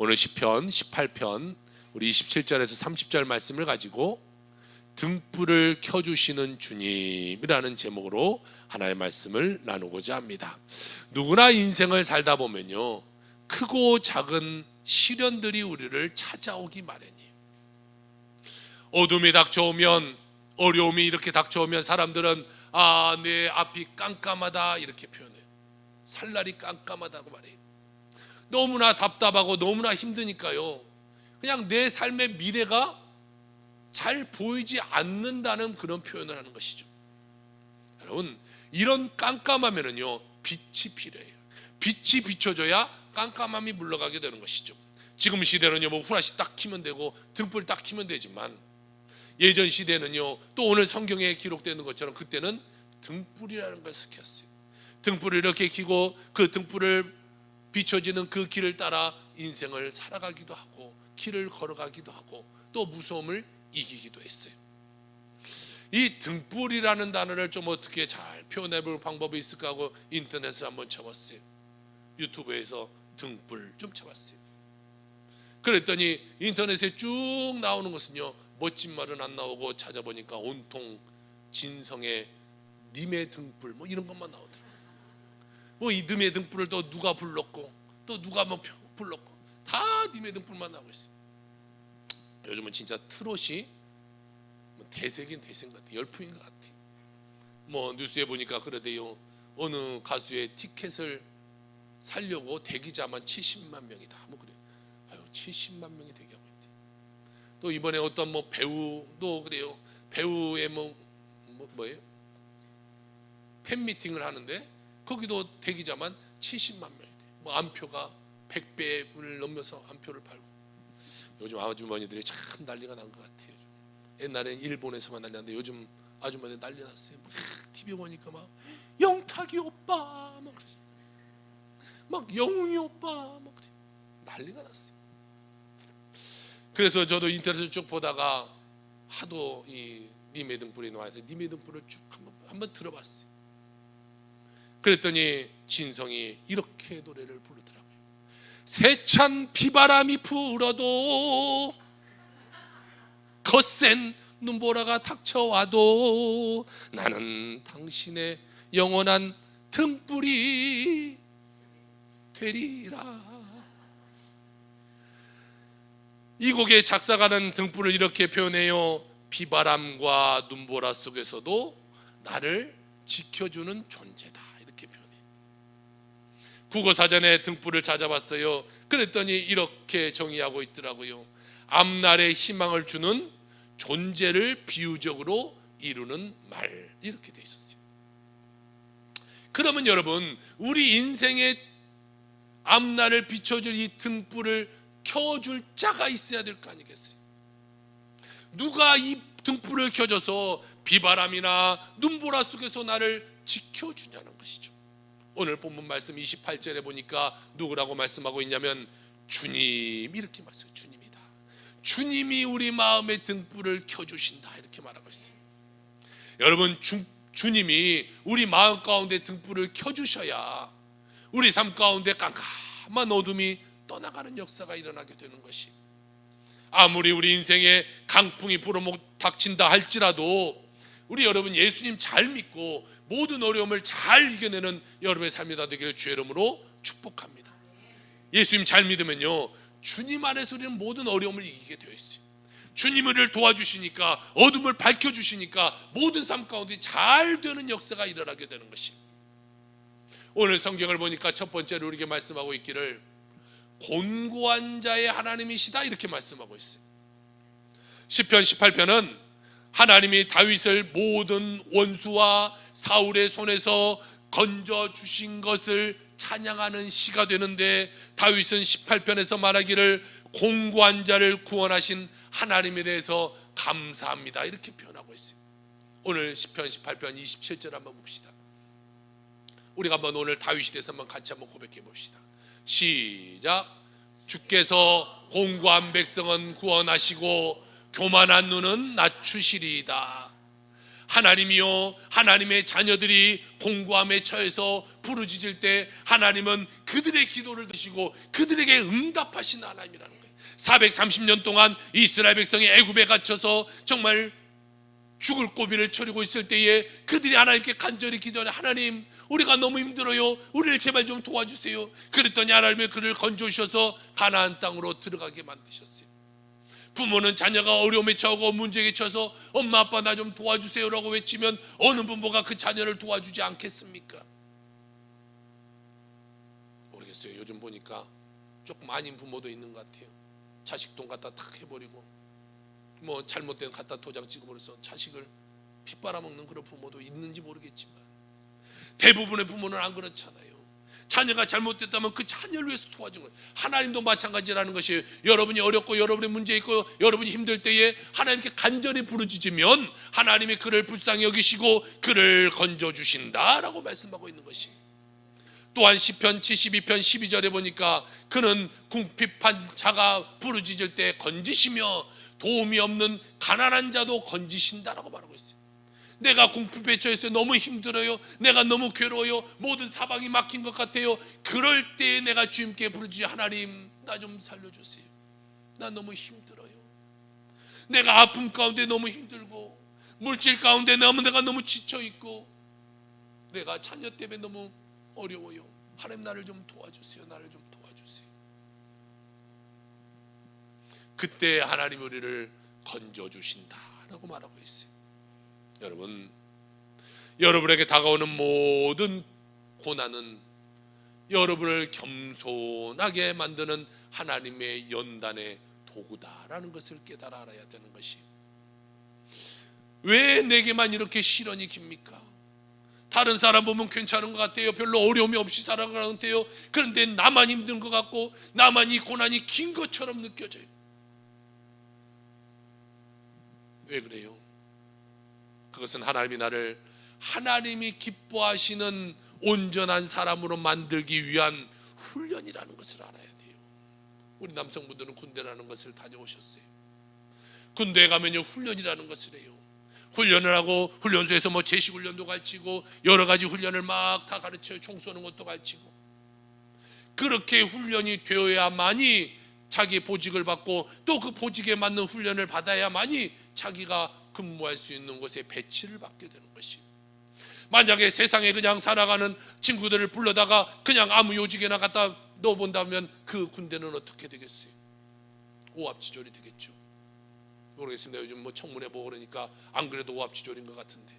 오늘 시편 18편 우리 27절에서 30절 말씀을 가지고 등불을 켜주시는 주님이라는 제목으로 하나의 말씀을 나누고자 합니다. 누구나 인생을 살다 보면요, 크고 작은 시련들이 우리를 찾아오기 마련이에요. 어둠이 닥쳐오면, 어려움이 이렇게 닥쳐오면 사람들은 내 앞이 깜깜하다 이렇게 표현해요. 살날이 깜깜하다고 말해요. 너무나 답답하고 너무나 힘드니까요, 그냥 내 삶의 미래가 잘 보이지 않는다는 그런 표현을 하는 것이죠. 여러분, 이런 깜깜하면은요, 빛이 필요해요. 빛이 비춰져야 깜깜함이 물러가게 되는 것이죠. 지금 시대는요, 뭐 후라시 딱 켜면 되고 등불 딱 켜면 되지만, 예전 시대는요, 또 오늘 성경에 기록되는 것처럼 그때는 등불이라는 것을 켰어요. 등불을 이렇게 켜고 그 등불을 비춰지는 그 길을 따라 인생을 살아가기도 하고 길을 걸어가기도 하고 또 무서움을 이기기도 했어요. 이 등불이라는 단어를 좀 어떻게 잘 표현해 볼 방법이 있을까 하고 인터넷을 한번 쳐봤어요. 유튜브에서 등불 좀 쳐봤어요. 그랬더니 인터넷에 쭉 나오는 것은요, 멋진 말은 안 나오고 찾아보니까 온통 진성의 님의 등불 뭐 이런 것만 나오더라고요. 뭐 이 님의 등불을 또 누가 불렀고 또 누가 뭐 불렀고 다 님의 등불만 나오고 있어요. 요즘은 진짜 트롯이 대세긴 대세인 것 같아요. 열풍인 것 같아요. 뭐 뉴스에 보니까 그러대요. 어느 가수의 티켓을 살려고 대기자만 70만 명이다. 뭐 그래요. 아유, 70만 명이 대기하고 있대. 또 이번에 어떤 뭐 배우도 그래요. 배우의 뭐예요? 팬 미팅을 하는데 거기도 대기자만 70만 명이 돼. 뭐 안표가 100배를 넘겨서 안표를 팔고. 요즘 아주머니들이 참 난리가 난 것 같아요. 옛날엔 일본에서만 난리 났는데 요즘 아주머니들 난리 났어요. TV 보니까 막 영탁이 오빠 막 그러지, 막 영웅이 오빠 막 그래, 난리가 났어요. 그래서 저도 인터넷을 쭉 보다가 하도 이 님의 등불이 나와서 님의 등불을 쭉 한번 들어봤어요. 그랬더니 진성이 이렇게 노래를 부르더라고요. 세찬 비바람이 불어도 거센 눈보라가 닥쳐와도 나는 당신의 영원한 등불이 되리라. 이 곡의 작사가는 등불을 이렇게 표현해요. 비바람과 눈보라 속에서도 나를 지켜주는 존재다, 이렇게 표현해요. 국어사전에 등불을 찾아봤어요. 그랬더니 이렇게 정의하고 있더라고요. 앞날에 희망을 주는 존재를 비유적으로 이루는 말, 이렇게 돼 있었어요. 그러면 여러분, 우리 인생의 앞날을 비춰줄 이 등불을 켜줄 자가 있어야 될 거 아니겠어요? 누가 이 등불을 켜줘서 비바람이나 눈보라 속에서 나를 지켜주냐는 것이죠. 오늘 본문 말씀 28절에 보니까 누구라고 말씀하고 있냐면 주님, 이렇게 말씀해요. 주님이다. 주님이 우리 마음의 등불을 켜주신다, 이렇게 말하고 있습니다. 여러분, 주님이 우리 마음 가운데 등불을 켜주셔야 우리 삶 가운데 깜깜한 어둠이 떠나가는 역사가 일어나게 되는 것이, 아무리 우리 인생에 강풍이 불어목 닥친다 할지라도 우리 여러분 예수님 잘 믿고 모든 어려움을 잘 이겨내는 여러분의 삶이 다 되기를 주의 이름으로 축복합니다. 예수님 잘 믿으면요, 주님 안에서 우리는 모든 어려움을 이기게 되어 있어요. 주님을 우리를 도와주시니까, 어둠을 밝혀주시니까 모든 삶 가운데 잘 되는 역사가 일어나게 되는 것이, 오늘 성경을 보니까 첫 번째로 우리에게 말씀하고 있기를 곤고한 자의 하나님이시다, 이렇게 말씀하고 있어요. 시편 18편은 하나님이 다윗을 모든 원수와 사울의 손에서 건져주신 것을 찬양하는 시가 되는데, 다윗은 18편에서 말하기를 곤고한 자를 구원하신 하나님에 대해서 감사합니다, 이렇게 표현하고 있어요. 오늘 시편 18편 27절 한번 봅시다. 우리가 한번 오늘 다윗에 대해서 한번 같이 한번 고백해 봅시다. 시작. 주께서 공고한 백성은 구원하시고 교만한 눈은 낮추시리이다. 하나님이요, 하나님의 자녀들이 공고함에 처해서 부르짖을 때 하나님은 그들의 기도를 드시고 그들에게 응답하신 하나님이라는 거예요. 430년 동안 이스라엘 백성이 애굽에 갇혀서 정말 죽을 고비를 처리고 있을 때에 그들이 하나님께 간절히 기도하는, 하나님 우리가 너무 힘들어요, 우리를 제발 좀 도와주세요. 그랬더니 하나님이 그를 건져주셔서 가나안 땅으로 들어가게 만드셨어요. 부모는 자녀가 어려움에 처하고 문제에 처해서 엄마 아빠 나 좀 도와주세요라고 외치면 어느 부모가 그 자녀를 도와주지 않겠습니까? 모르겠어요. 요즘 보니까 조금 아닌 부모도 있는 것 같아요. 자식 돈 갖다 탁 해버리고 뭐 잘못된 갖다 도장 찍어버려서 자식을 핏빨아먹는 그런 부모도 있는지 모르겠지만 대부분의 부모는 안 그렇잖아요. 자녀가 잘못됐다면 그 자녀를 위해서 도와준 거예요. 하나님도 마찬가지라는 것이에요. 여러분이 어렵고 여러분의 문제 있고 여러분이 힘들 때에 하나님께 간절히 부르짖으면 하나님이 그를 불쌍히 여기시고 그를 건져주신다라고 말씀하고 있는 것이에요. 또한 시편 72편 12절에 보니까 그는 궁핍한 자가 부르짖을 때 건지시며 도움이 없는 가난한 자도 건지신다라고 말하고 있어요. 내가 궁핍에 처해서 너무 힘들어요, 내가 너무 괴로워요, 모든 사방이 막힌 것 같아요. 그럴 때 내가 주님께 부르짖어, 하나님 나 좀 살려주세요. 나 너무 힘들어요. 내가 아픔 가운데 너무 힘들고 물질 가운데 내가 너무 지쳐있고 내가 자녀 때문에 너무 어려워요. 하나님 나를 좀 도와주세요. 나를 좀 도와주세요. 그때 하나님 우리를 건져주신다라고 말하고 있어요. 여러분, 여러분에게 다가오는 모든 고난은 여러분을 겸손하게 만드는 하나님의 연단의 도구다라는 것을 깨달아 알아야 되는 것이, 왜 내게만 이렇게 시련이 깁니까? 다른 사람 보면 괜찮은 것 같아요. 별로 어려움이 없이 살아가는데요. 그런데 나만 힘든 것 같고 나만 이 고난이 긴 것처럼 느껴져요. 왜 그래요? 그것은 하나님이 나를 하나님이 기뻐하시는 온전한 사람으로 만들기 위한 훈련이라는 것을 알아야 돼요. 우리 남성분들은 군대라는 것을 다녀오셨어요. 군대에 가면요 훈련이라는 것을 해요. 훈련을 하고 훈련소에서 뭐 제식 훈련도 가르치고 여러 가지 훈련을 막 다 가르쳐요. 총 쏘는 것도 가르치고. 그렇게 훈련이 되어야만이 자기 보직을 받고 또 그 보직에 맞는 훈련을 받아야만이 자기가 근무할 수 있는 곳에 배치를 받게 되는 것이. 만약에 세상에 그냥 살아가는 친구들을 불러다가 그냥 아무 요직에나 갖다 넣어본다면 그 군대는 어떻게 되겠어요? 오합지졸이 되겠죠. 모르겠습니다. 요즘 뭐 청문회 보고 그러니까 안 그래도 오합지졸인 것 같은데,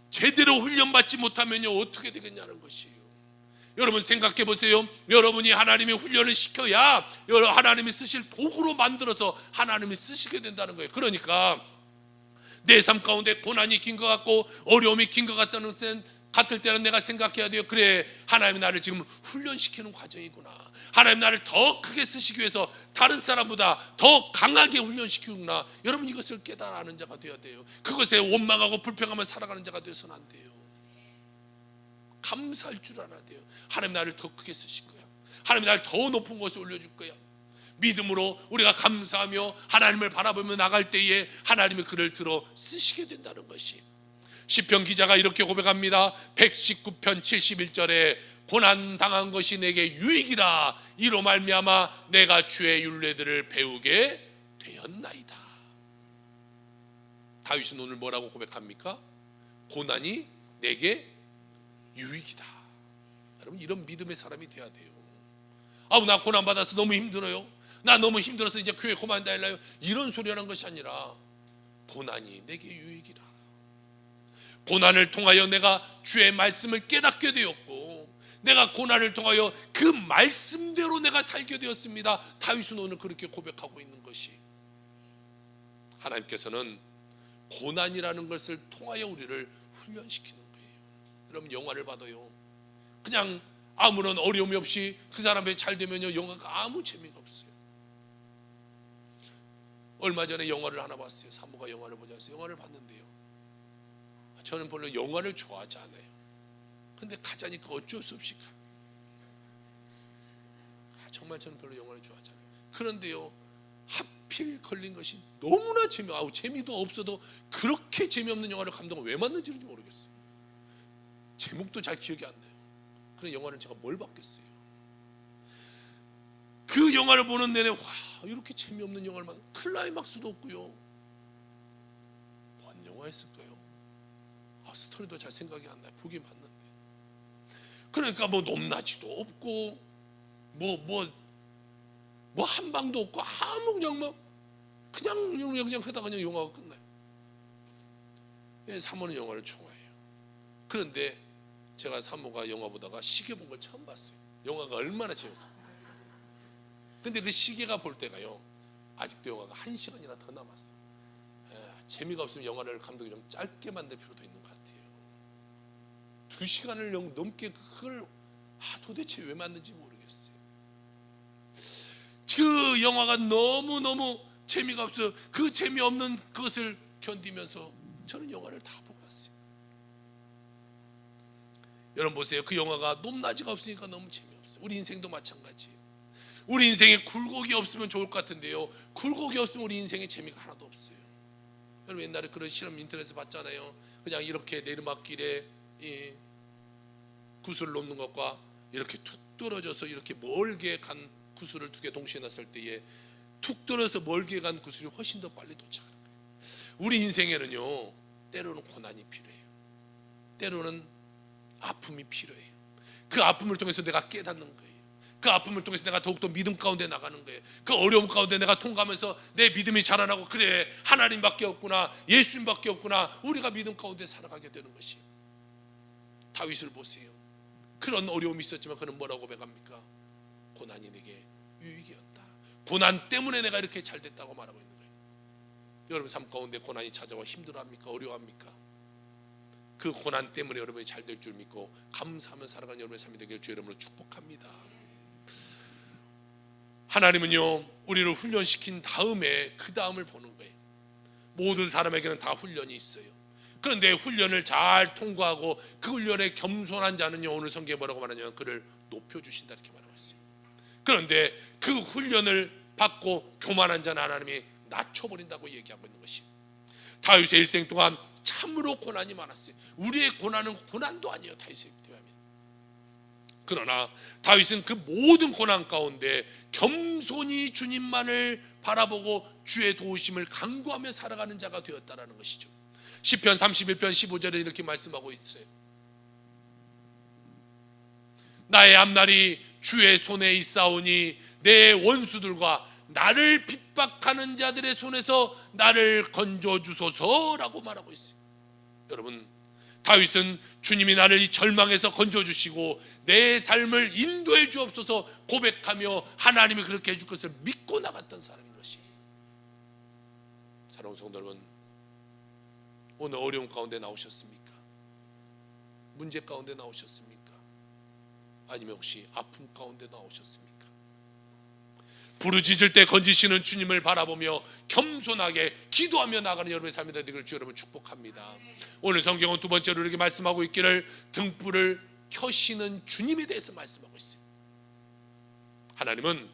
제대로 훈련받지 못하면요 어떻게 되겠냐는 것이에요. 여러분 생각해 보세요. 여러분이 하나님의 훈련을 시켜야 하나님이 쓰실 도구로 만들어서 하나님이 쓰시게 된다는 거예요. 그러니까 내 삶 가운데 고난이 긴 것 같고 어려움이 긴 것 같을 때는 내가 생각해야 돼요. 그래, 하나님이 나를 지금 훈련시키는 과정이구나. 하나님 나를 더 크게 쓰시기 위해서 다른 사람보다 더 강하게 훈련시키구나. 여러분 이것을 깨달아 아는 자가 되어야 돼요. 그것에 원망하고 불평하며 살아가는 자가 되어서는 안 돼요. 감사할 줄 알아야 돼요. 하나님 나를 더 크게 쓰실 거야. 하나님 나를 더 높은 곳에 올려줄 거야. 믿음으로 우리가 감사하며 하나님을 바라보며 나갈 때에 하나님이 그를 들어 쓰시게 된다는 것이. 시편 기자가 이렇게 고백합니다. 119편 71절에 고난 당한 것이 내게 유익이라, 이로 말미암아 내가 주의 율례들을 배우게 되었나이다. 다윗은 오늘 뭐라고 고백합니까? 고난이 내게 유익이다. 여러분 이런 믿음의 사람이 돼야 돼요. 아우 나 고난 받아서 너무 힘들어요. 나 너무 힘들어서 이제 교회 그만둬야 할래요. 이런 소리하는 것이 아니라 고난이 내게 유익이라. 고난을 통하여 내가 주의 말씀을 깨닫게 되었고 내가 고난을 통하여 그 말씀대로 내가 살게 되었습니다. 다윗은 오늘 그렇게 고백하고 있는 것이, 하나님께서는 고난이라는 것을 통하여 우리를 훈련시키는 거예요. 여러분 영화를 봐도요 그냥 아무런 어려움이 없이 그 사람이 잘 되면요 영화가 아무 재미가 없어요. 얼마 전에 영화를 하나 봤어요. 사모가 영화를 보자 해서 영화를 봤는데요, 저는 별로 영화를 좋아하지 않아요. 근데 가자니까 어쩔 수 없이 정말 저는 별로 영화를 좋아하지 않아요. 그런데요 하필 걸린 것이 너무나 재미도 없어도 그렇게 재미없는 영화를 감독을 왜 만든지 모르겠어요. 제목도 잘 기억이 안 나요. 그런 영화를 제가 뭘 봤겠어요. 그 영화를 보는 내내 와, 이렇게 재미없는 영화를 클라이막스도 없고요. 뭔 영화였을까요? 스토리도 잘 생각이 안 나요. 보긴 봤는데. 그러니까 뭐 높낮이도 없고 뭐 한방도 없고 아무 그냥 하다가 그냥 영화가 끝나요. 사모는 영화를 좋아해요. 그런데 제가 사모가 영화 보다가 시계 본 걸 처음 봤어요. 영화가 얼마나 재밌어요. 근데 그 시계가 볼 때가요, 아직도 영화가 1시간이나 더 남았어요. 재미가 없으면 영화를 감독이 좀 짧게 만들 필요도 있는 것 같아요. 2시간을 넘게 그걸 도대체 왜 만든지 모르겠어요. 그 영화가 너무너무 재미가 없어요. 그 재미없는 그것을 견디면서 저는 영화를 다 보고 왔어요. 여러분 보세요. 그 영화가 높낮이가 없으니까 너무 재미없어요. 우리 인생도 마찬가지예요. 우리 인생에 굴곡이 없으면 좋을 것 같은데요, 굴곡이 없으면 우리 인생에 재미가 하나도 없어요. 여러분 옛날에 그런 실험 인터넷에서 봤잖아요. 그냥 이렇게 내리막길에 구슬을 놓는 것과 이렇게 툭 떨어져서 이렇게 멀게 간 구슬을 2개 동시에 놨을 때에 툭 떨어져서 멀게 간 구슬이 훨씬 더 빨리 도착하는 거예요. 우리 인생에는요, 때로는 고난이 필요해요. 때로는 아픔이 필요해요. 그 아픔을 통해서 내가 깨닫는 거예요. 그 아픔을 통해서 내가 더욱더 믿음 가운데 나가는 거예요. 그 어려움 가운데 내가 통과하면서 내 믿음이 자라나고, 그래 하나님밖에 없구나, 예수님밖에 없구나, 우리가 믿음 가운데 살아가게 되는 것이. 다윗을 보세요. 그런 어려움이 있었지만 그는 뭐라고 고백합니까? 고난이 내게 유익이었다. 고난 때문에 내가 이렇게 잘 됐다고 말하고 있는 거예요. 여러분 삶 가운데 고난이 찾아와 힘들어합니까? 어려워합니까? 그 고난 때문에 여러분이 잘 될 줄 믿고 감사하며 살아가는 여러분의 삶이 되길 주 이름으로 축복합니다. 하나님은요, 우리를 훈련시킨 다음에 그 다음을 보는 거예요. 모든 사람에게는 다 훈련이 있어요. 그런데 훈련을 잘 통과하고 그 훈련에 겸손한 자는요, 오늘 성경에 뭐라고 말하냐면 그를 높여주신다 이렇게 말하고 있어요. 그런데 그 훈련을 받고 교만한 자는 하나님이 낮춰버린다고 얘기하고 있는 것이에요. 다윗의 일생 동안 참으로 고난이 많았어요. 우리의 고난은 고난도 아니에요, 다윗의 비하면. 그러나 다윗은 그 모든 고난 가운데 겸손히 주님만을 바라보고 주의 도우심을 간구하며 살아가는 자가 되었다라는 것이죠. 시편 31편 15절에 이렇게 말씀하고 있어요. 나의 앞날이 주의 손에 있사오니 내 원수들과 나를 핍박하는 자들의 손에서 나를 건져주소서라고 말하고 있어요. 여러분, 다윗은 주님이 나를 이 절망에서 건져주시고 내 삶을 인도해 주옵소서 고백하며 하나님이 그렇게 해줄 것을 믿고 나갔던 사람인 것이. 사랑하는 성도 여러분, 오늘 어려움 가운데 나오셨습니까? 문제 가운데 나오셨습니까? 아니면 혹시 아픔 가운데 나오셨습니까? 부르짖을 때 건지시는 주님을 바라보며 겸손하게 기도하며 나가는 여러분의 삶이 되기를 주 여러분 축복합니다. 오늘 성경은 두 번째로 이렇게 말씀하고 있기를 등불을 켜시는 주님에 대해서 말씀하고 있어요. 하나님은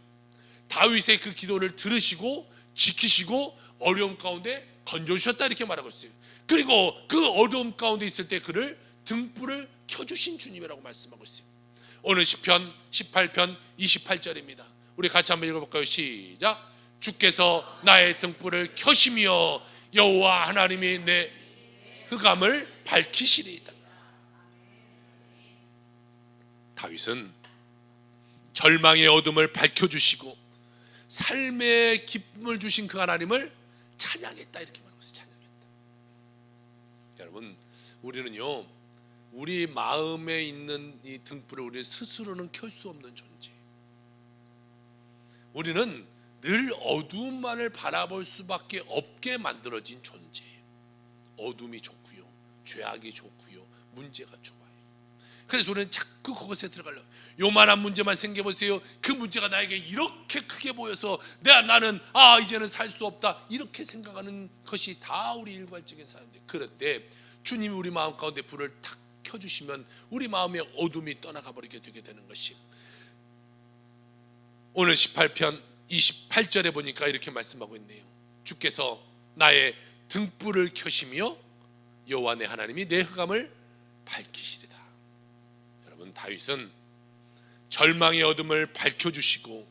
다윗의 그 기도를 들으시고 지키시고 어려움 가운데 건져주셨다 이렇게 말하고 있어요. 그리고 그 어려움 가운데 있을 때 그를 등불을 켜주신 주님이라고 말씀하고 있어요. 오늘 시편 18편 28절입니다. 우리 같이 한번 읽어볼까요? 시작. 주께서 나의 등불을 켜시며 여호와 하나님이 내 흑암을 밝히시리이다. 다윗은 절망의 어둠을 밝혀주시고 삶의 기쁨을 주신 그 하나님을 찬양했다 이렇게 말하고 있어요. 찬양했다. 여러분, 우리는요, 우리 마음에 있는 이 등불을 우리 스스로는 켤 수 없는 존재. 우리는 늘 어두움만을 바라볼 수밖에 없게 만들어진 존재예요. 어둠이 좋고요, 죄악이 좋고요, 문제가 좋아요. 그래서 우리는 자꾸 그것에 들어가려고. 요만한 문제만 생겨보세요. 그 문제가 나에게 이렇게 크게 보여서 나는 이제는 살 수 없다 이렇게 생각하는 것이 다 우리 일괄적인 사람들. 그럴 때 주님이 우리 마음 가운데 불을 탁 켜주시면 우리 마음의 어둠이 떠나가 버리게 되게 되는 것이. 오늘 18편 28절에 보니까 이렇게 말씀하고 있네요. 주께서 나의 등불을 켜시며 여호와 내 하나님이 내 흑암을 밝히시리라. 여러분, 다윗은 절망의 어둠을 밝혀주시고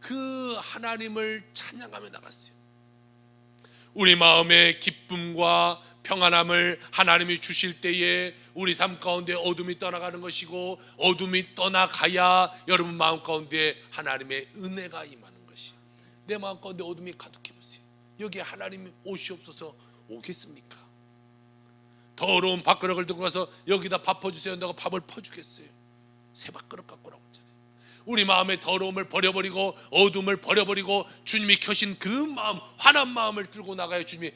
그 하나님을 찬양하며 나갔어요. 우리 마음의 기쁨과 평안함을 하나님이 주실 때에 우리 삶 가운데 어둠이 떠나가는 것이고, 어둠이 떠나가야 여러분 마음 가운데 하나님의 은혜가 임하는 것이. 내 마음 가운데 어둠이 가득해 보세요. 여기에 하나님이 오시옵소서 오겠습니까? 더러운 밥그릇을 들고 가서 여기다 밥 퍼주세요. 내가 밥을 퍼주겠어요? 새 밥그릇 갖고 나오잖아요. 우리 마음의 더러움을 버려버리고 어둠을 버려버리고 주님이 켜신 그 마음, 환한 마음을 들고 나가야 주님이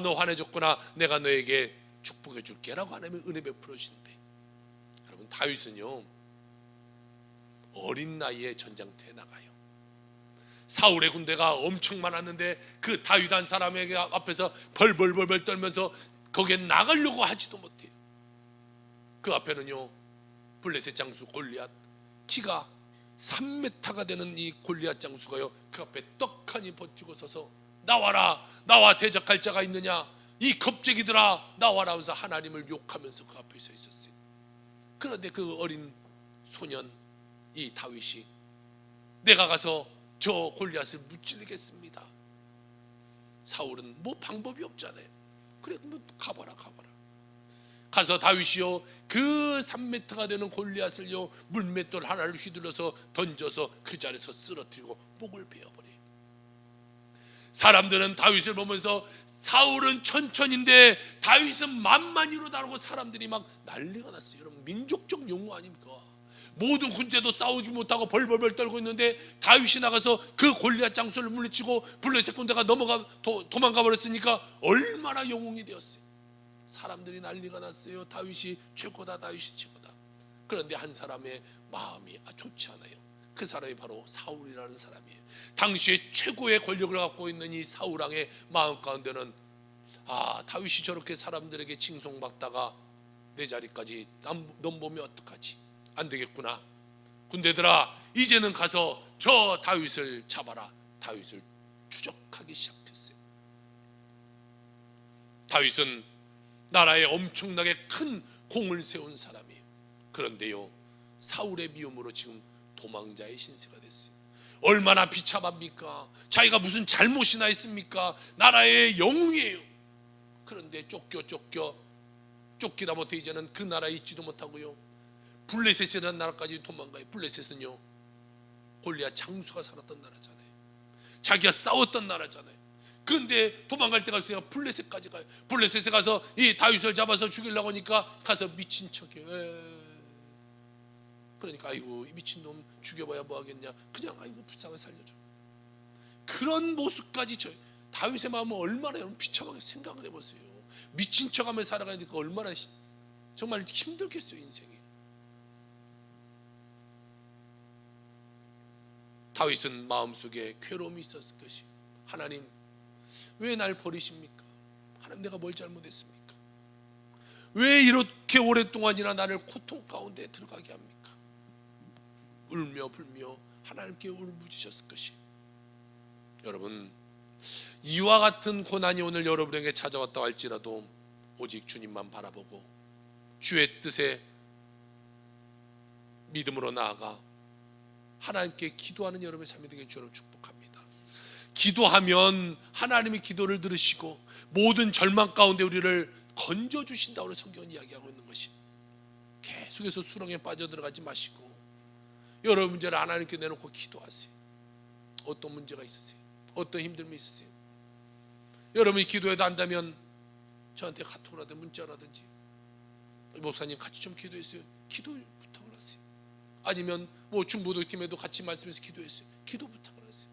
너 환해졌구나, 내가 너에게 축복해 줄게 라고 하나님이 은혜 베풀어 주시는데, 여러분 다윗은요 어린 나이에 전장터에 나가요. 사울의 군대가 엄청 많았는데 그 다윗 한 사람에게 앞에서 벌벌벌벌 떨면서 거기에 나가려고 하지도 못해요. 그 앞에는요 블레셋 장수 골리앗, 키가 3m가 되는 이 골리앗 장수가요 그 앞에 떡하니 버티고 서서 나와라, 나와 대적할 자가 있느냐, 이 겁쟁이들아 나와라 하면서 하나님을 욕하면서 그 앞에 서 있었어요. 그런데 그 어린 소년 이 다윗이 내가 가서 저 골리앗을 무찔리겠습니다. 사울은 뭐 방법이 없잖아요. 그래 뭐 가봐라. 가서 다윗이요 그 3m가 되는 골리앗을요 물맷돌 하나를 휘둘러서 던져서 그 자리에서 쓰러뜨리고 목을 베어버려요. 사람들은 다윗을 보면서 사울은 천천인데 다윗은 만만히로 다루고 사람들이 막 난리가 났어요. 여러분 민족적 용어 아닙니까? 모든 군대도 싸우지 못하고 벌벌벌 떨고 있는데 다윗이 나가서 그 골리앗 장수를 물리치고 블레셋 군대가 도망가 버렸으니까 얼마나 영웅이 되었어요. 사람들이 난리가 났어요. 다윗이 최고다, 다윗이 최고다. 그런데 한 사람의 마음이 좋지 않아요. 그 사람이 바로 사울이라는 사람이에요. 당시에 최고의 권력을 갖고 있는 이 사울 왕의 마음 가운데는 다윗이 저렇게 사람들에게 칭송받다가 내 자리까지 넘보면 어떡하지? 안 되겠구나. 군대들아 이제는 가서 저 다윗을 잡아라. 다윗을 추적하기 시작했어요. 다윗은 나라에 엄청나게 큰 공을 세운 사람이에요. 그런데요 사울의 미움으로 지금 도망자의 신세가 됐어요. 얼마나 비참합니까? 자기가 무슨 잘못이나 했습니까? 나라의 영웅이에요. 그런데 쫓기다 못해 이제는 그 나라에 있지도 못하고요 블레셋이라는 나라까지 도망가요. 블레셋은요 골리앗 장수가 살았던 나라잖아요. 자기가 싸웠던 나라잖아요. 그런데 도망갈 때가 있어요. 블레셋까지 가요. 블레셋에 가서 이 다윗을 잡아서 죽이려고 하니까 가서 미친 척해요. 그러니까 아이고 이 미친놈 죽여봐야 뭐하겠냐, 그냥 아이고 불쌍하게 살려줘. 그런 모습까지 다윗의 마음은 얼마나 여러분 비참하게 생각을 해보세요. 미친 척하며 살아가니까 얼마나 정말 힘들겠어요 인생이. 다윗은 마음속에 괴로움이 있었을 것이, 하나님 왜 날 버리십니까? 하나님 내가 뭘 잘못했습니까? 왜 이렇게 오랫동안이나 나를 고통 가운데 들어가게 합니까? 울며 불며 하나님께 울부짖으셨을 것이. 여러분 이와 같은 고난이 오늘 여러분에게 찾아왔다 할지라도 오직 주님만 바라보고 주의 뜻에 믿음으로 나아가 하나님께 기도하는 여러분의 삶이 되게 주로 축복합니다. 기도하면 하나님이 기도를 들으시고 모든 절망 가운데 우리를 건져주신다고 성경은 이야기하고 있는 것이, 계속해서 수렁에 빠져들어가지 마시고 여러분 문제를 하나님께 내놓고 기도하세요. 어떤 문제가 있으세요? 어떤 힘듦이 있으세요? 여러분이 기도해도 안다면 저한테 카톡이라든지 문자라든지 목사님 같이 좀 기도했어요. 기도 부탁을 하세요. 아니면 뭐 중보도팀에도 같이 말씀해서 기도했어요. 기도 부탁을 하세요.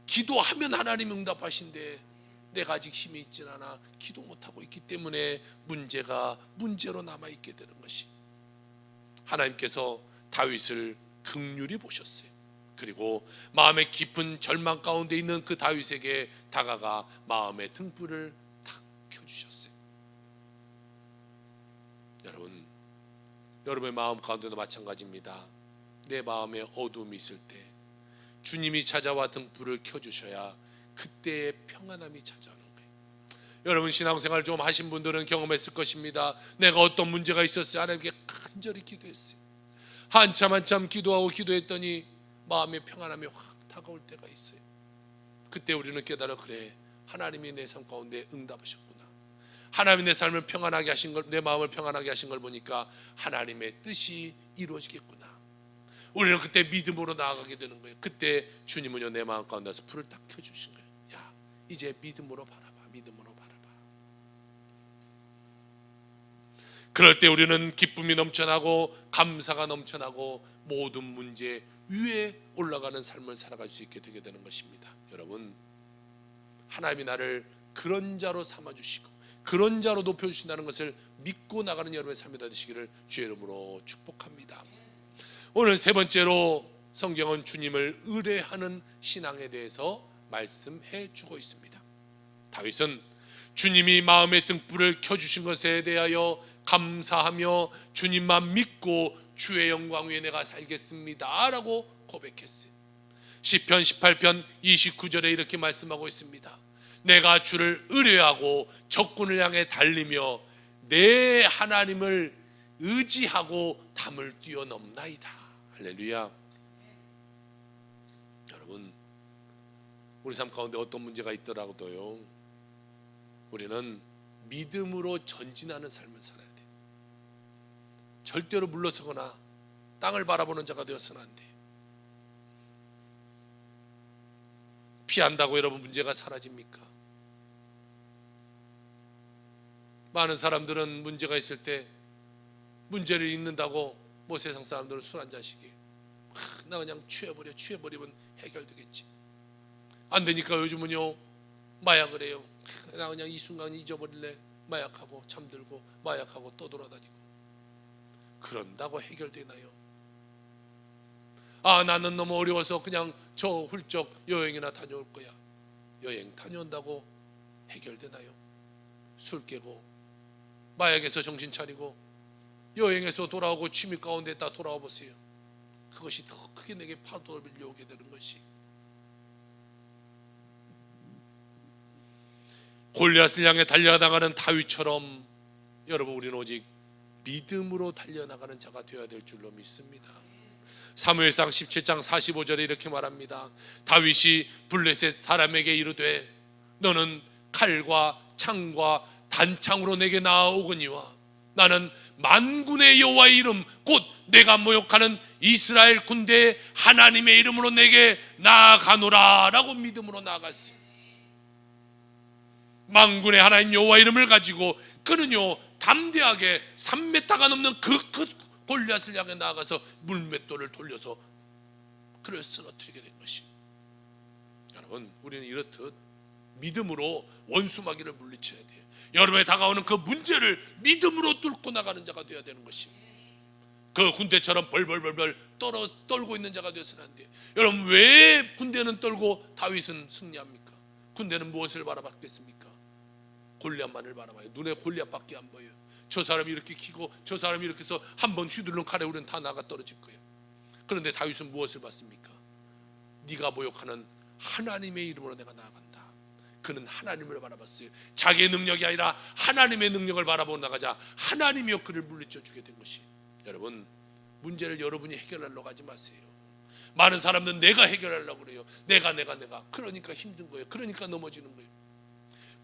기도하면 하나님 응답하신데 내가 아직 힘이 있질 않아 기도 못하고 있기 때문에 문제가 문제로 남아있게 되는 것이, 하나님께서 다윗을 긍휼히 보셨어요. 그리고 마음의 깊은 절망 가운데 있는 그 다윗에게 다가가 마음의 등불을 탁 켜주셨어요. 여러분의 마음 가운데도 마찬가지입니다. 내 마음에 어둠이 있을 때 주님이 찾아와 등불을 켜주셔야 그때의 평안함이 찾아오는 거예요. 여러분 신앙생활 좀 하신 분들은 경험했을 것입니다. 내가 어떤 문제가 있었어요. 하나님께 간절히 기도했어요. 한참 기도하고 기도했더니 마음의 평안함이 확 다가올 때가 있어요. 그때 우리는 깨달아, 그래, 하나님이 내 삶 가운데 응답하셨구나. 하나님이 내 삶을 평안하게 하신 걸, 내 마음을 평안하게 하신 걸 보니까 하나님의 뜻이 이루어지겠구나. 우리는 그때 믿음으로 나아가게 되는 거예요. 그때 주님은요 내 마음 가운데서 불을 딱 켜주신 거예요. 야, 이제 믿음으로 바라봐. 믿음으로 바라봐. 그럴 때 우리는 기쁨이 넘쳐나고 감사가 넘쳐나고 모든 문제 위에 올라가는 삶을 살아갈 수 있게 되게 되는 것입니다. 여러분, 하나님이 나를 그런 자로 삼아주시고 그런 자로 높여주신다는 것을 믿고 나가는 여러분의 삶이 되시기를 주의 이름으로 축복합니다. 오늘 세 번째로 성경은 주님을 의뢰하는 신앙에 대해서 말씀해 주고 있습니다. 다윗은 주님이 마음의 등불을 켜주신 것에 대하여 감사하며 주님만 믿고 주의 영광 위에 내가 살겠습니다 라고 고백했어요. 시편 18편 29절에 이렇게 말씀하고 있습니다. 내가 주를 의뢰하고 적군을 향해 달리며 내 하나님을 의지하고 담을 뛰어넘나이다. 할렐루야. 여러분, 우리 삶 가운데 어떤 문제가 있더라도요 우리는 믿음으로 전진하는 삶을 살아야 돼. 절대로 물러서거나 땅을 바라보는 자가 되어서는 안 돼. 피한다고 여러분 문제가 사라집니까? 많은 사람들은 문제가 있을 때 문제를 잊는다고 뭐 세상 사람들은 술 한 잔씩이에요. 나 그냥 취해버리면 해결되겠지. 안 되니까 요즘은요 마약을 해요. 나 그냥 이 순간 잊어버릴래. 마약하고 잠들고 마약하고 또 돌아다니고. 그런다고 해결되나요? 아, 나는 너무 어려워서 그냥 저 훌쩍 여행이나 다녀올 거야. 여행 다녀온다고 해결되나요? 술 깨고 마약에서 정신 차리고 여행에서 돌아오고 취미 가운데 다 돌아와 보세요. 그것이 더 크게 내게 파도를 밀려오게 되는 것이. 골리앗을 향해 달려나가는 다윗처럼 여러분 우리는 오직 믿음으로 달려나가는 자가 되어야 될 줄로 믿습니다. 사무엘상 17장 45절에 이렇게 말합니다. 다윗이 블레셋 사람에게 이르되 너는 칼과 창과 단창으로 내게 나아오거니와 나는 만군의 여호와의 이름 곧 내가 모욕하는 이스라엘 군대의 하나님의 이름으로 내게 나아가노라 라고 믿음으로 나아갔어요. 만군의 하나님 여호와 이름을 가지고 그는요 담대하게 3m가 넘는 그 골리앗을 향해 나아가서 물맷돌을 돌려서 그를 쓰러뜨리게 된 것이. 여러분, 우리는 이렇듯 믿음으로 원수마귀를 물리쳐야 돼요. 여러분에 다가오는 그 문제를 믿음으로 뚫고 나가는 자가 되어야 되는 것입니다. 그 군대처럼 벌벌벌벌 떨고 있는 자가 되어서는 안 돼요. 여러분, 왜 군대는 떨고 다윗은 승리합니까? 군대는 무엇을 바라봤겠습니까? 골리앗만을 바라봐요. 눈에 골리앗밖에 안 보여요. 저 사람이 이렇게 키고 저 사람이 이렇게 해서 한번 휘두른 칼에 우리는 다 나가 떨어질 거예요. 그런데 다윗은 무엇을 봤습니까? 네가 모욕하는 하나님의 이름으로 내가 나아간다. 그는 하나님을 바라봤어요. 자기의 능력이 아니라 하나님의 능력을 바라보고 나가자 하나님이여 그를 물리쳐 주게 된 것이. 여러분, 문제를 여러분이 해결하려고 하지 마세요. 많은 사람들은 내가 해결하려고 그래요. 내가 그러니까 힘든 거예요. 그러니까 넘어지는 거예요.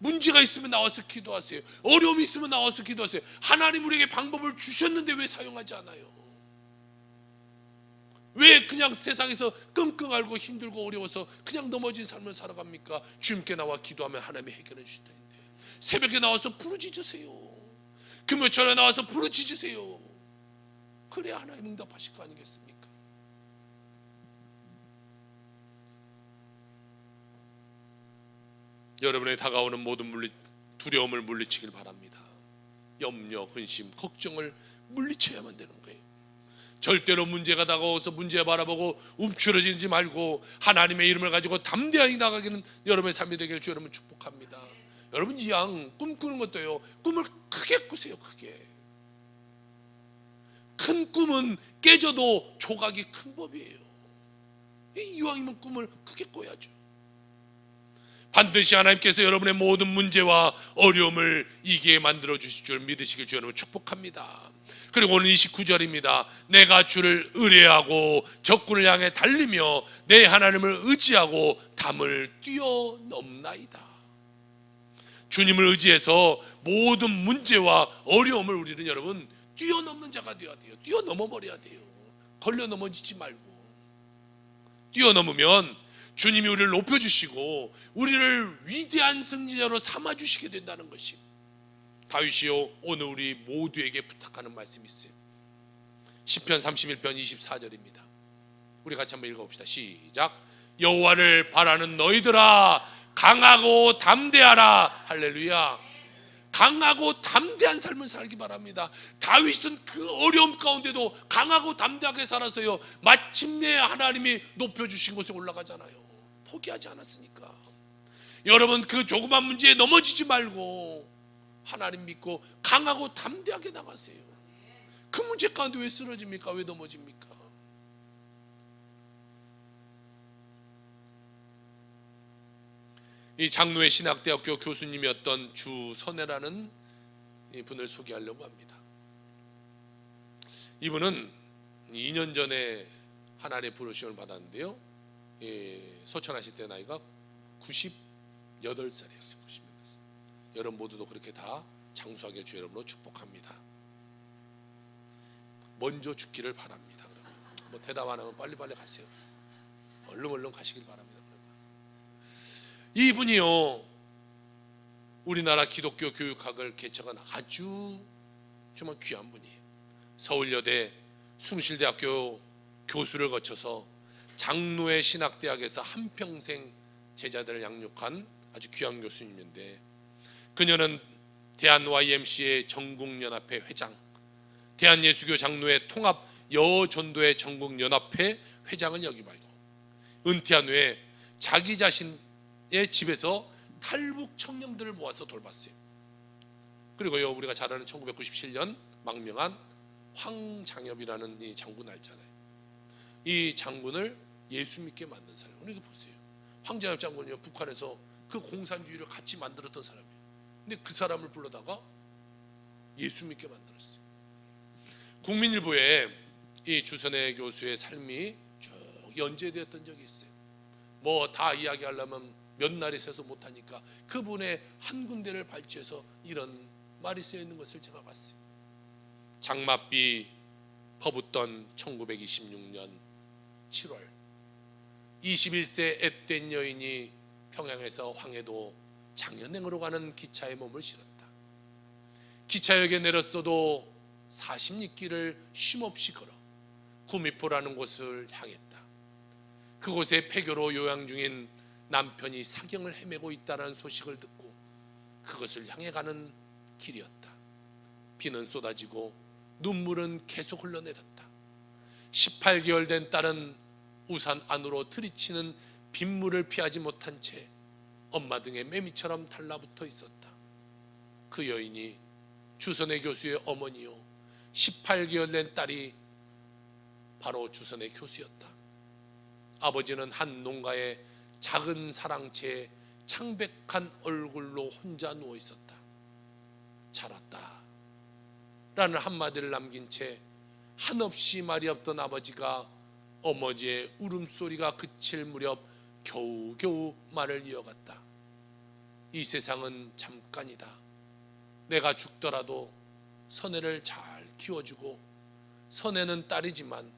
문제가 있으면 나와서 기도하세요. 어려움이 있으면 나와서 기도하세요. 하나님 우리에게 방법을 주셨는데 왜 사용하지 않아요? 왜 그냥 세상에서 끙끙 앓고 힘들고 어려워서 그냥 넘어진 삶을 살아갑니까? 주님께 나와 기도하면 하나님이 해결해 주시다는데. 새벽에 나와서 부르짖으세요. 금요일에 나와서 부르짖으세요. 그래야 하나님 응답하실 거 아니겠습니까? 여러분의 다가오는 모든 두려움을 물리치길 바랍니다. 염려, 근심, 걱정을 물리쳐야만 되는 거예요. 절대로 문제가 다가와서 문제 바라보고 움츠러지지 말고 하나님의 이름을 가지고 담대하게 나가기는 여러분의 삶이 되기를 주 여러분 축복합니다. 여러분, 이왕 꿈꾸는 것도요, 꿈을 크게 꾸세요. 크게. 큰 꿈은 깨져도 조각이 큰 법이에요. 이왕이면 꿈을 크게 꿔야죠. 반드시 하나님께서 여러분의 모든 문제와 어려움을 이기게 만들어 주실 줄 믿으시길 주 여러분 축복합니다. 그리고 오늘 29절입니다. 내가 주를 의뢰하고 적군을 향해 달리며 내 하나님을 의지하고 담을 뛰어넘나이다. 주님을 의지해서 모든 문제와 어려움을 우리는 여러분 뛰어넘는 자가 되어야 돼요. 뛰어넘어 버려야 돼요. 걸려 넘어지지 말고. 뛰어넘으면 주님이 우리를 높여주시고 우리를 위대한 승리자로 삼아주시게 된다는 것이, 다윗이요 오늘 우리 모두에게 부탁하는 말씀이 있어요. 시편 31편 24절입니다. 우리 같이 한번 읽어봅시다. 시작. 여호와를 바라는 너희들아 강하고 담대하라. 할렐루야. 강하고 담대한 삶을 살기 바랍니다. 다윗은 그 어려움 가운데도 강하고 담대하게 살아서요 마침내 하나님이 높여주신 곳에 올라가잖아요. 포기하지 않았으니까. 여러분 그 조그만 문제에 넘어지지 말고 하나님 믿고 강하고 담대하게 나가세요. 그 문제 가운데 왜 쓰러집니까? 왜 넘어집니까? 이 장로의 신학대학교 교수님이었던 주선혜라는 분을 소개하려고 합니다. 이분은 2년 전에 하나님의 부르심을 받았는데요, 소천하실 때 나이가 98살이었어요. 98살. 여러분 모두도 그렇게 다 장수하게 주 여러분으로 축복합니다. 먼저 죽기를 바랍니다. 그러면 뭐 대답 안 하면 빨리빨리 가세요. 얼른 가시길 바랍니다. 이분이요 우리나라 기독교 교육학을 개척한 아주 정말 귀한 분이에요. 서울여대 숭실대학교 교수를 거쳐서 장로의 신학대학에서 한평생 제자들을 양육한 아주 귀한 교수님인데, 그녀는 대한 YMCA 전국연합회 회장, 대한예수교 장로회 통합 여전도회 전국연합회 회장을 역임하고 은퇴한 후에 자기 자신의 집에서 탈북 청년들을 모아서 돌봤어요. 그리고요 우리가 잘 아는 1997년 망명한 황장엽이라는 이 장군 알잖아요. 이 장군을 예수 믿게 만든 사람. 우리가 보세요. 황장엽 장군이요 북한에서 그 공산주의를 같이 만들었던 사람이에요. 근데 그 사람을 불러다가 예수 믿게 만들었어요. 국민일보에 이 주선혜 교수의 삶이 쭉 연재되었던 적이 있어요. 뭐 다 이야기하려면 몇 날이 새서 못하니까 그분의 한 군데를 발췌해서 이런 말이 쓰여 있는 것을 제가 봤어요. 장맛비 퍼붓던 1926년 7월 21세 앳된 여인이 평양에서 황해도 장현행으로 가는 기차에 몸을 실었다. 기차역에 내렸어도 40리길을 쉼없이 걸어 구미포라는 곳을 향했다. 그곳에 폐교로 요양 중인 남편이 사경을 헤매고 있다는 소식을 듣고 그것을 향해 가는 길이었다. 비는 쏟아지고 눈물은 계속 흘러내렸다. 18개월 된 딸은 우산 안으로 들이치는 빗물을 피하지 못한 채 엄마 등에 매미처럼 달라붙어 있었다. 그 여인이 주선혜 교수의 어머니요 18개월 된 딸이 바로 주선혜 교수였다. 아버지는 한 농가에 작은 사랑채에 창백한 얼굴로 혼자 누워 있었다. 자랐다 라는 한마디를 남긴 채 한없이 말이 없던 아버지가 어머니의 울음소리가 그칠 무렵 겨우겨우 말을 이어갔다. 이 세상은 잠깐이다. 내가 죽더라도 선혜를 잘 키워주고 선혜는 딸이지만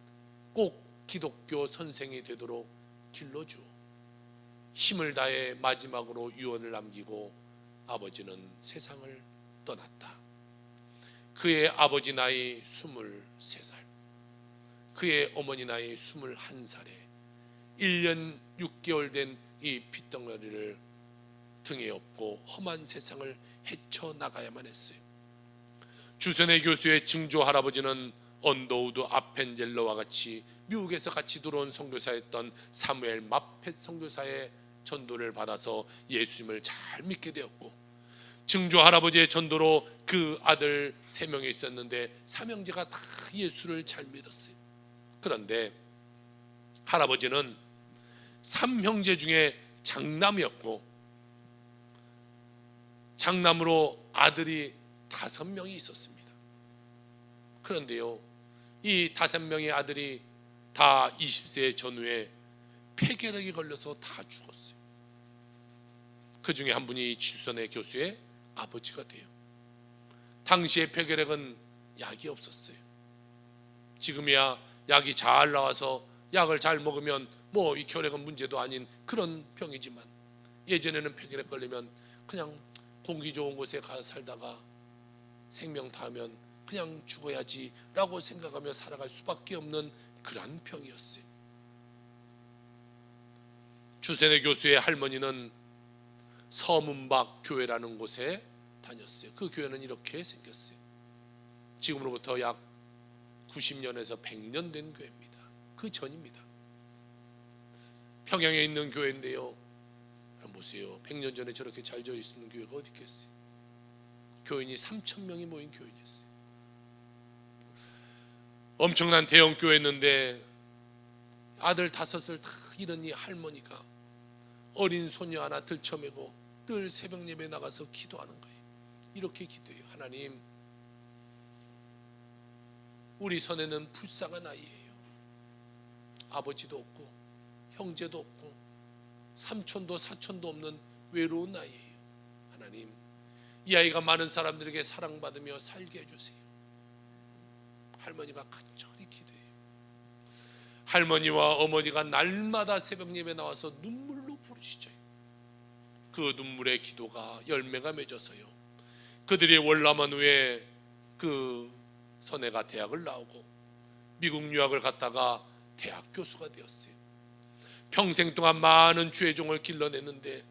꼭 기독교 선생이 되도록 길러주오. 힘을 다해 마지막으로 유언을 남기고 아버지는 세상을 떠났다. 그의 아버지 나이 23살, 그의 어머니 나이 21살에 1년 6개월 된 이 핏덩어리를 등에 업고 험한 세상을 헤쳐나가야만 했어요. 주선혜 교수의 증조 할아버지는 언더우드 아펜젤러와 같이 미국에서 같이 들어온 선교사였던 사무엘 마펫 선교사의 전도를 받아서 예수님을 잘 믿게 되었고, 증조 할아버지의 전도로 그 아들 3명이 있었는데 삼형제가 다 예수를 잘 믿었어요. 그런데 할아버지는 삼형제 중에 장남이었고 장남으로 아들이 5명이 있었습니다. 그런데요, 이 5명의 아들이 다 20세 전후에 폐결핵이 걸려서 다 죽었어요. 그 중에 한 분이 지주선의 교수의 아버지가 돼요. 당시에 폐결핵은 약이 없었어요. 지금이야 약이 잘 나와서 약을 잘 먹으면 뭐 이 결핵은 문제도 아닌 그런 병이지만, 예전에는 폐결핵 걸리면 그냥 공기 좋은 곳에 가서 살다가 생명 다하면 그냥 죽어야지 라고 생각하며 살아갈 수밖에 없는 그런 병이었어요. 주세네 교수의 할머니는 서문박 교회라는 곳에 다녔어요. 그 교회는 이렇게 생겼어요. 지금으로부터 약 90년에서 100년 된 교회입니다. 그 전입니다. 평양에 있는 교회인데요, 보세요. 100년 전에 저렇게 잘 지어 있는 교회가 어디 있겠어요? 교인이 3,000명이 모인 교인이었어요. 엄청난 대형 교회였는데 아들 5을 다 잃은 이 할머니가 어린 소녀 하나 들쳐매고 늘 새벽 예배 나가서 기도하는 거예요. 이렇게 기도해요. 하나님, 우리 선에는 불쌍한 아이예요. 아버지도 없고 형제도 없고 삼촌도 사촌도 없는 외로운 아이예요. 하나님, 이 아이가 많은 사람들에게 사랑받으며 살게 해주세요. 할머니가 간절히 기도해요. 할머니와 어머니가 날마다 새벽 예배 나와서 눈물로 부르시죠. 그 눈물의 기도가 열매가 맺어서요, 그들이 월남한 후에 그 선혜가 대학을 나오고 미국 유학을 갔다가 대학 교수가 되었어요. 평생 동안 많은 주의 종을 길러냈는데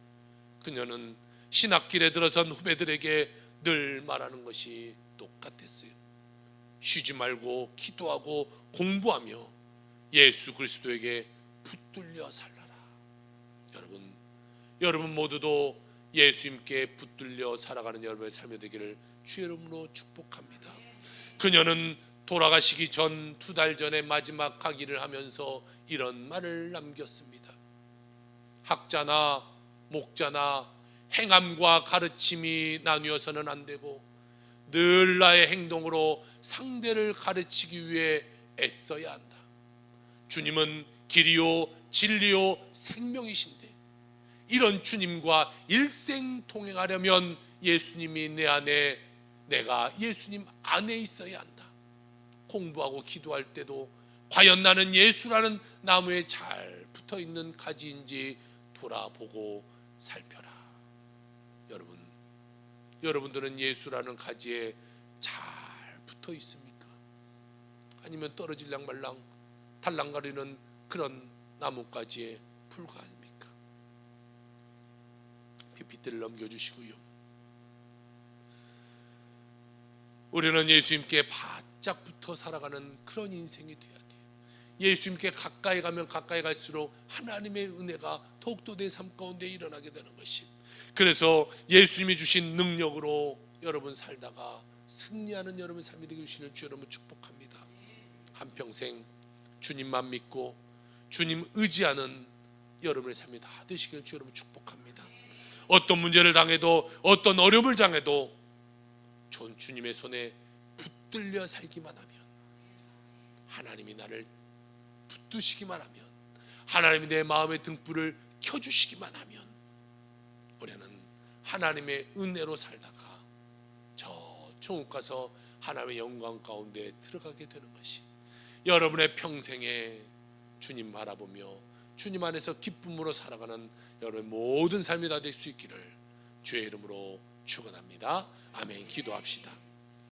그녀는 신학길에 들어선 후배들에게 늘 말하는 것이 똑같았어요. 쉬지 말고 기도하고 공부하며 예수 그리스도에게 붙들려 살라라. 여러분 모두도 예수님께 붙들려 살아가는 여러분의 삶이 되기를 주의 이름으로 축복합니다. 그녀는 돌아가시기 전 2달 전에 마지막 강의를 하면서 이런 말을 남겼습니다. 학자나 목자나 행함과 가르침이 나뉘어서는 안 되고 늘 나의 행동으로 상대를 가르치기 위해 애써야 한다. 주님은 길이요 진리요 생명이신데 이런 주님과 일생 동행하려면 예수님이 내 안에, 내가 예수님 안에 있어야 한다. 공부하고 기도할 때도 과연 나는 예수라는 나무에 잘 붙어있는 가지인지 돌아보고 살펴라. 여러분들은 예수라는 가지에 잘 붙어 있습니까? 아니면 떨어질랑 말랑 달랑거리는 그런 나뭇가지에 불과합니까? PPT를 넘겨주시고요. 우리는 예수님께 바짝 붙어 살아가는 그런 인생이 되어야 돼요. 예수님께 가까이 가면 가까이 갈수록 하나님의 은혜가 더욱더 내 삶 가운데 일어나게 되는 것이, 그래서 예수님이 주신 능력으로 여러분 살다가 승리하는 여러분 삶이 되게 주시는 주 여러분 축복합니다. 한평생 주님만 믿고 주님 의지하는 여러분의 삶이 다 되시길 주 여러분 축복합니다. 어떤 문제를 당해도 어떤 어려움을 당해도 주님의 손에 붙들려 살기만 하면, 하나님이 나를 붙드시기만 하면, 하나님이 내 마음의 등불을 켜주시기만 하면 우리는 하나님의 은혜로 살다가 저 천국 가서 하나님의 영광 가운데 들어가게 되는 것이, 여러분의 평생에 주님 바라보며 주님 안에서 기쁨으로 살아가는 여러분의 모든 삶이 다 될 수 있기를 주의 이름으로 축원합니다. 아멘. 기도합시다.